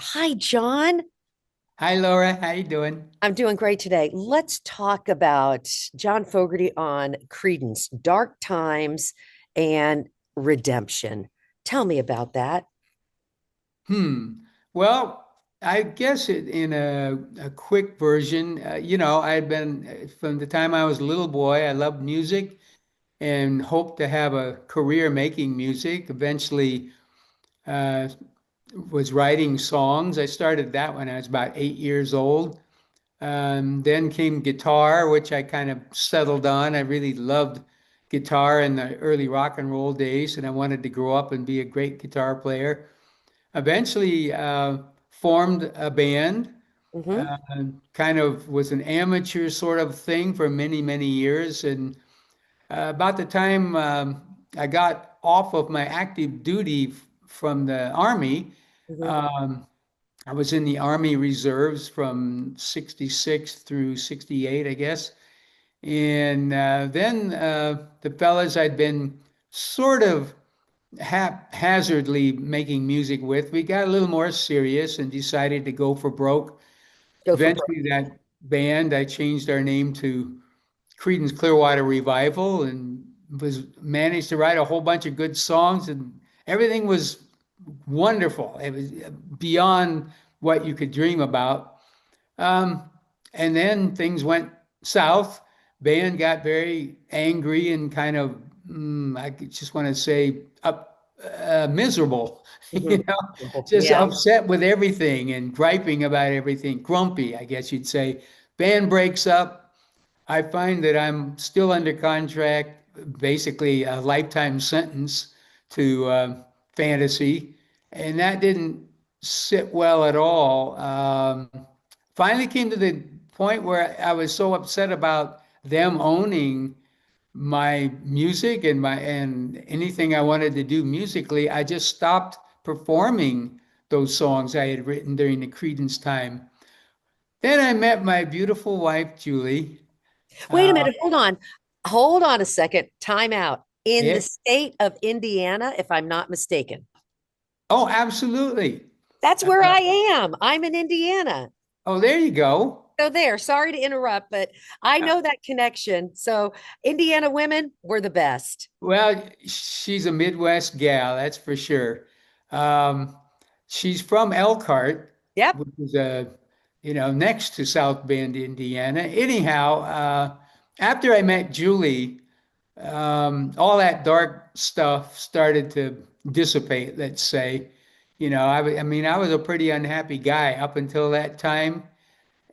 Hi, John. Hi Laura, how you doing? I'm doing great today. Let's talk about John Fogerty on Credence, Dark Times and Redemption. Tell me about that. Hmm. Well, I guess in a quick version, I had been from the time I was a little boy, I loved music and hoped to have a career making music. Eventually, uh, was writing songs. I started that when I was about 8 years old. Then came guitar, which I kind of settled on. I really loved guitar in the early rock and roll days, and I wanted to grow up and be a great guitar player. Eventually, formed a band. Hmm. Kind of was an amateur sort of thing for many, many years. And about the time I got off of my active duty from the Army, Hmm. um, I was in the Army Reserves from 66 through 68, I guess. And then the fellas I'd been sort of haphazardly making music with, we got a little more serious and decided to go for broke. Go for broke. Eventually, that band, I changed our name to Creedence Clearwater Revival and was managed to write a whole bunch of good songs, and everything was wonderful. It was beyond what you could dream about. Um, and then things went south. Band got very angry and kind of, I just want to say, miserable, Hmm. just Yeah. upset with everything and griping about everything, grumpy, I guess you'd say. Band breaks up. I find that I'm still under contract, basically a lifetime sentence to fantasy, and that didn't sit well at all. Finally came to the point where I was so upset about them owning my music and my and anything I wanted to do musically, I just stopped performing those songs I had written during the Creedence time. Then I met my beautiful wife, Julie. Wait a Uh, minute. Hold on. Hold on a second. Time out. In the yeah. state of Indiana, if I'm not mistaken. Oh, absolutely. That's Uh, where I am. I'm in Indiana. oh, there you go. So there, sorry to interrupt, but I Uh, know that connection. So Indiana women, we're the best. well, she's a Midwest gal, that's for sure. Um, she's from Elkhart, Yep. which is next to South Bend, Indiana. Anyhow, after I met Julie, all that dark stuff started to dissipate, let's say. I mean, I was a pretty unhappy guy up until that time.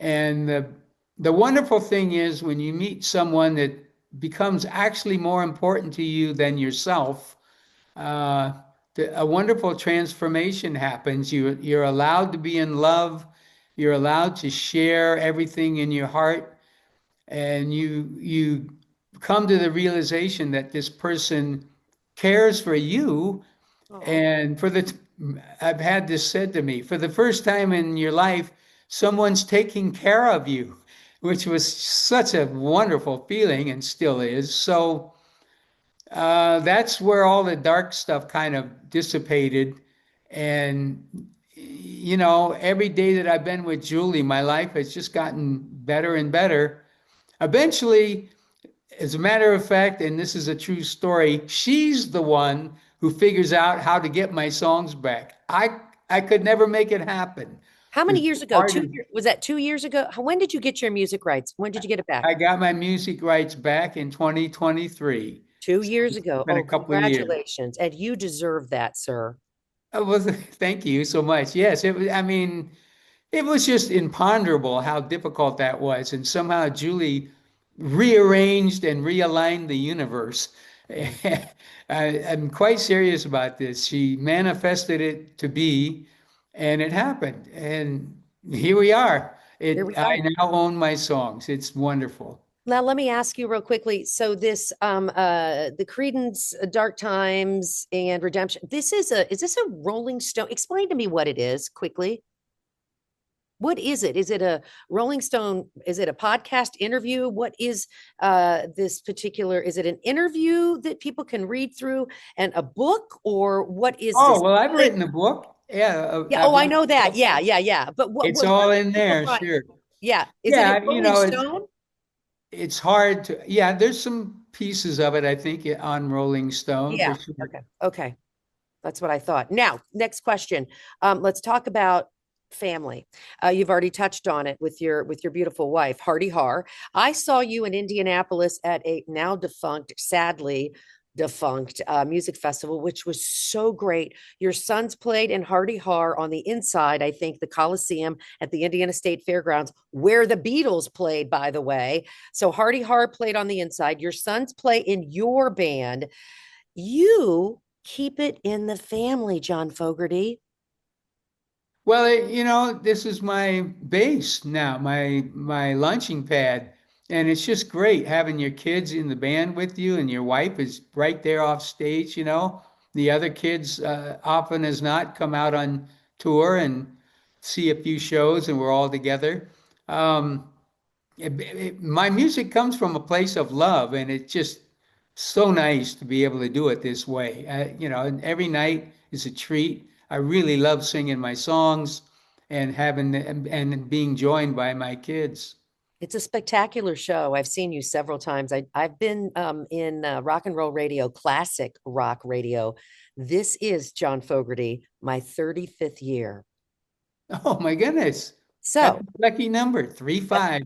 And the wonderful thing is when you meet someone that becomes actually more important to you than yourself, uh, a wonderful transformation happens. You're allowed to be in love. You're allowed to share everything in your heart, and you come to the realization that this person cares for you. Oh. And I've had this said to me, for the first time in your life, someone's taking care of you, which was such a wonderful feeling and still is. So that's where all the dark stuff kind of dissipated. And, every day that I've been with Julie, my life has just gotten better and better. Eventually, as a matter of fact, and this is a true story, she's the one who figures out how to get my songs back. I could never make it happen. How many It's years ago? hard to, Was that 2 years ago? When did you get your music rights? When did you get it back? I got my music rights back in 2023. Two So years it's ago. been a Oh, couple of years. congratulations. And you deserve that, sir. Well, thank you so much. Yes, I mean, it was just imponderable how difficult that was. And somehow Julie rearranged and realigned the universe. I'm quite serious about this. She manifested it to be, and it happened. And here we are. Here we I are. now own my songs. It's wonderful. Now let me ask you real quickly. So this the Credence Dark Times and Redemption. Is this a Rolling Stone? Explain to me what it is quickly. What is it? Is it a Rolling Stone? Is it a podcast interview? What is this particular? Is it an interview that people can read through and a book, or what is Oh, this? well, I've written a book. Yeah, Yeah. I've Oh, I watched know that. it. Yeah, yeah, yeah. But It's what all do in people there, find? sure. Yeah. Is it in Yeah, Rolling Stone? it's hard to, yeah, there's some pieces of it, I think, on Rolling Stone for Yeah. sure. Okay. Okay. That's what I thought. Now, next question. Let's talk about family. You've already touched on it with your beautiful wife, Hardy Har. I saw you in Indianapolis at a now defunct, sadly defunct music festival, which was so great. Your sons played in Hardy Har on the inside, I think, the Coliseum at the Indiana State Fairgrounds, where the Beatles played, by the way. So Hardy Har played on the inside. Your sons play in your band. You keep it in the family, John Fogerty. Well, this is my base now, my launching pad, and it's just great having your kids in the band with you, and your wife is right there off stage. The other kids often as not come out on tour and see a few shows, and we're all together. Um, my music comes from a place of love, and it's just so nice to be able to do it this way. And every night is a treat. I really love singing my songs and and being joined by my kids. It's a spectacular show. I've seen you several times. I've been in rock and roll radio, classic rock radio. This is John Fogerty, my 35th year. Oh my goodness. That's So a lucky number, 3-5.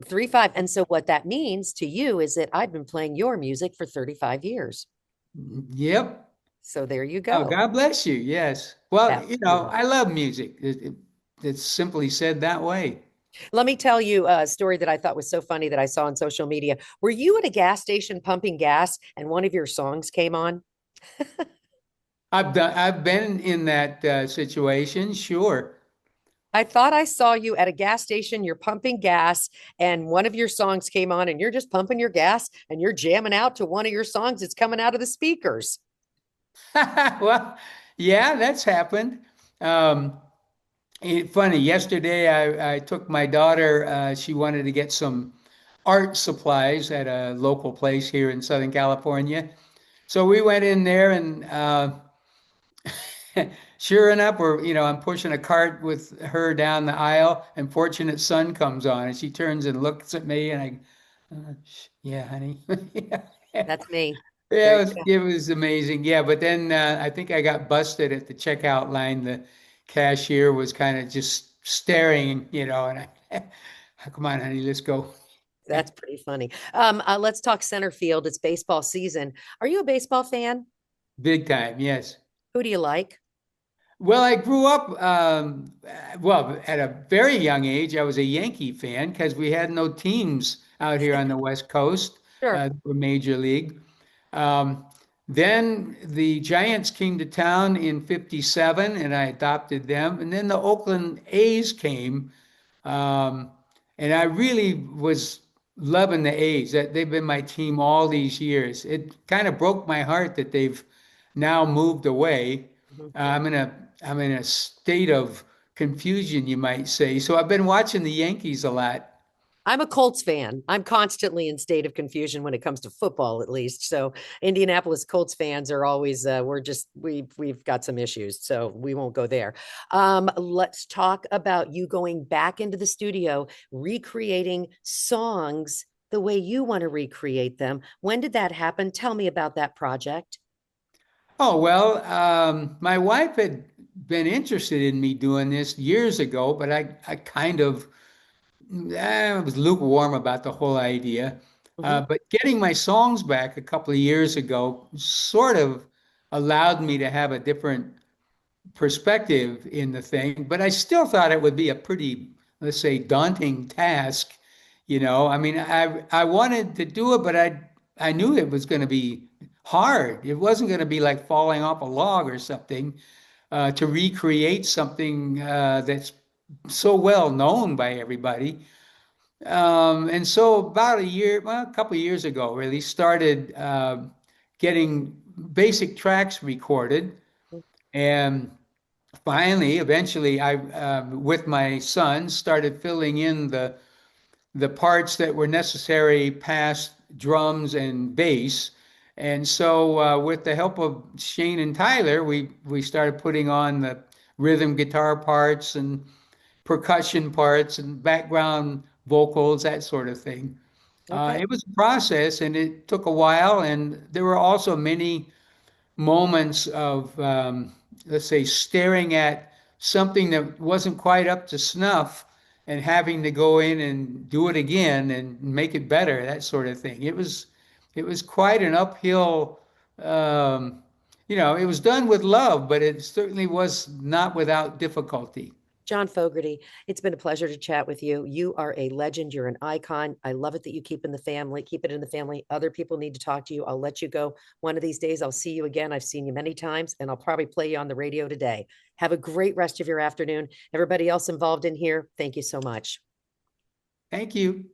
3-5. And so what that means to you is that I've been playing your music for 35 years. Yep. So there you Oh, go. God bless you. Yes. Well, Absolutely. I love music. It's simply said that way. Let me tell you a story that I thought was so funny that I saw on social media. Were you at a gas station pumping gas and one of your songs came on? I've been in that situation, sure. I thought I saw you at a gas station, you're pumping gas, and one of your songs came on, and you're just pumping your gas and you're jamming out to one of your songs that's coming out of the speakers. Well, yeah, that's happened. Um, Funny, yesterday I took my daughter, she wanted to get some art supplies at a local place here in Southern California. So we went in there and sure enough, I'm pushing a cart with her down the aisle and Fortunate Son comes on and she turns and looks at me and yeah, honey. Yeah. That's me. Yeah, There you go. it was amazing. Yeah, but then I think I got busted at the checkout line. The cashier was kind of just staring, and come on, honey, let's go. That's pretty funny. Let's talk center field. It's baseball season. Are you a baseball fan? Big time, yes. Who do you like? Well, I grew up, well, at a very young age, I was a Yankee fan because we had no teams out here on the West Coast Sure. for Major League. Um, then the Giants came to town in '57 and I adopted them. And then the Oakland A's came. Um, and I really was loving the A's. That they've been my team all these years. It kind of broke my heart that they've now moved away. Mhm. I'm in a state of confusion, you might say. So I've been watching the Yankees a lot. I'm a Colts fan. I'm constantly in state of confusion when it comes to football, at least. So Indianapolis Colts fans are always we've got some issues, so we won't go there. Let's talk about you going back into the studio, recreating songs the way you want to recreate them. When did that happen? Tell me about that project. Oh, well, my wife had been interested in me doing this years ago, but I kind of was lukewarm about the whole idea. Mhm. But getting my songs back a couple of years ago sort of allowed me to have a different perspective in the thing, but I still thought it would be a pretty, let's say, daunting task. I mean, I wanted to do it, but I knew it was going to be hard. It wasn't going to be like falling off a log or something to recreate something that's so well known by everybody. And so about a couple of years ago, really started getting basic tracks recorded. And finally, eventually, with my son, started filling in the parts that were necessary past drums and bass. And so, with the help of Shane and Tyler, we started putting on the rhythm guitar parts and percussion parts and background vocals, that sort of thing. Okay. It was a process and it took a while, and there were also many moments of, let's say, staring at something that wasn't quite up to snuff and having to go in and do it again and make it better, that sort of thing. It was quite an uphill, it was done with love, but it certainly was not without difficulty. John Fogerty, it's been a pleasure to chat with you. You are a legend. You're an icon. I love it that you keep it in the family. Other people need to talk to you. I'll let you go. One of these days, I'll see you again. I've seen you many times, and I'll probably play you on the radio today. Have a great rest of your afternoon. Everybody else involved in here, thank you so much. Thank you.